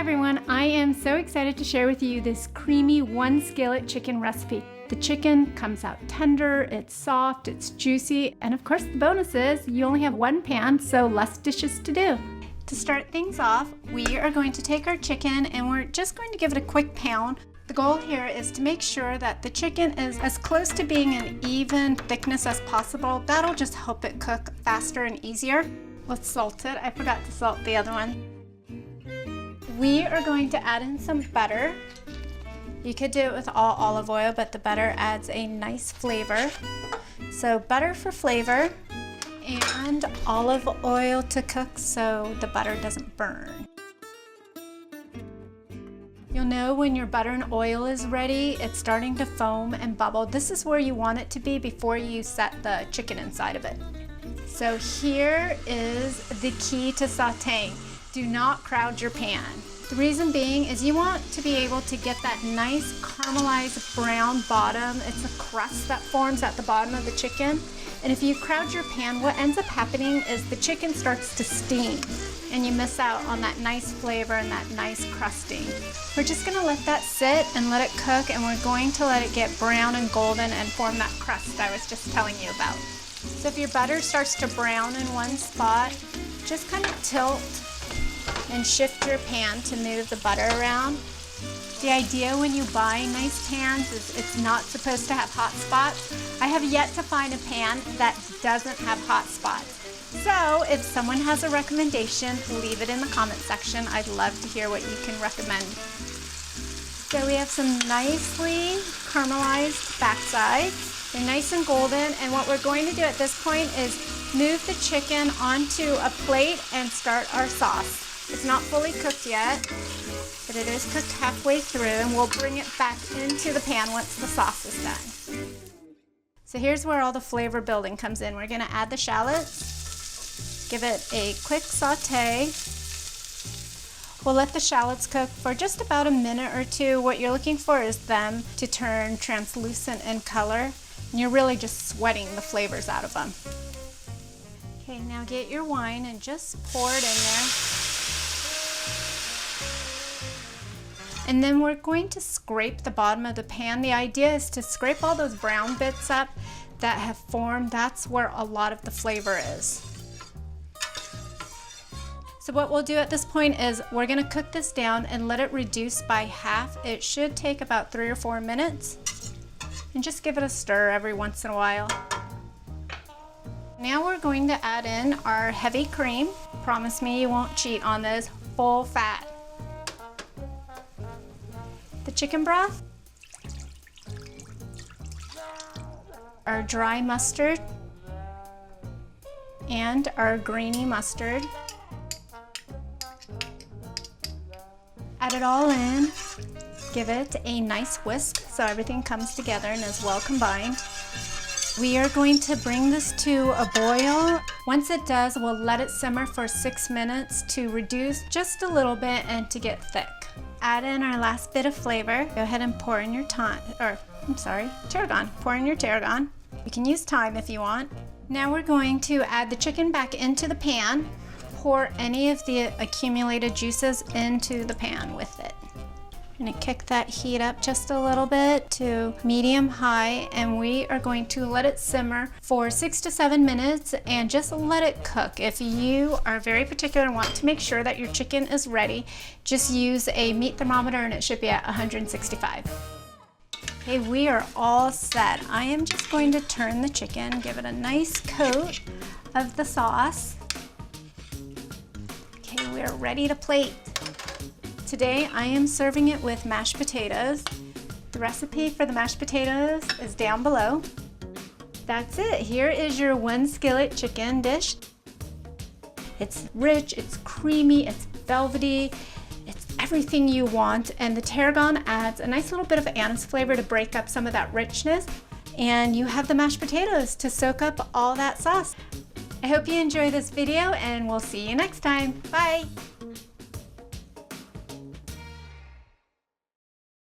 everyone, I am so excited to share with you this creamy one skillet chicken recipe. The chicken comes out tender, it's soft, it's juicy, and of course the bonus is you only have one pan, so less dishes to do. To start things off, we are going to take our chicken and we're just going to give it a quick pound. The goal here is to make sure that the chicken is as close to being an even thickness as possible. That'll just help it cook faster and easier. Let's salt it. I forgot to salt the other one. We are going to add in some butter. You could do it with all olive oil, but the butter adds a nice flavor. So butter for flavor and olive oil to cook so the butter doesn't burn. You'll know when your butter and oil is ready, it's starting to foam and bubble. This is where you want it to be before you set the chicken inside of it. So here is the key to sauteing. Do not crowd your pan. The reason being is you want to be able to get that nice caramelized brown bottom. It's a crust that forms at the bottom of the chicken. And if you crowd your pan, what ends up happening is the chicken starts to steam and you miss out on that nice flavor and that nice crusting. We're just gonna let that sit and let it cook, and we're going to let it get brown and golden and form that crust I was just telling you about. So if your butter starts to brown in one spot, just kind of tilt and shift your pan to move the butter around. The idea when you buy nice pans is it's not supposed to have hot spots. I have yet to find a pan that doesn't have hot spots. So if someone has a recommendation, leave it in the comment section. I'd love to hear what you can recommend. So we have some nicely caramelized backsides. They're nice and golden, and what we're going to do at this point is move the chicken onto a plate and start our sauce. It's not fully cooked yet, but it is cooked halfway through, and we'll bring it back into the pan once the sauce is done. So here's where all the flavor building comes in. We're gonna add the shallots, give it a quick saute. We'll let the shallots cook for just about a minute or two. What you're looking for is them to turn translucent in color, and you're really just sweating the flavors out of them. Okay, now get your wine and just pour it in there. And then we're going to scrape the bottom of the pan. The idea is to scrape all those brown bits up that have formed. That's where a lot of the flavor is. So what we'll do at this point is we're gonna cook this down and let it reduce by half. It should take about 3 or 4 minutes. And just give it a stir every once in a while. Now we're going to add in our heavy cream. Promise me you won't cheat on this. Full fat. The chicken broth, our dry mustard, and our grainy mustard. Add it all in, give it a nice whisk so everything comes together and is well combined. We are going to bring this to a boil. Once it does, we'll let it simmer for 6 minutes to reduce just a little bit and to get thick. Add in our last bit of flavor. Go ahead and pour in your tarragon. Pour in your tarragon. You can use thyme if you want. Now we're going to add the chicken back into the pan. Pour any of the accumulated juices into the pan with it. I'm gonna kick that heat up just a little bit to medium high, and we are going to let it simmer for 6 to 7 minutes and just let it cook. If you are very particular and want to make sure that your chicken is ready, just use a meat thermometer and it should be at 165. Okay, we are all set. I am just going to turn the chicken, give it a nice coat of the sauce. Okay, we are ready to plate. Today I am serving it with mashed potatoes. The recipe for the mashed potatoes is down below. That's it. Here is your one skillet chicken dish. It's rich, it's creamy, it's velvety, it's everything you want, and the tarragon adds a nice little bit of anise flavor to break up some of that richness, and you have the mashed potatoes to soak up all that sauce. I hope you enjoy this video, and we'll see you next time. Bye!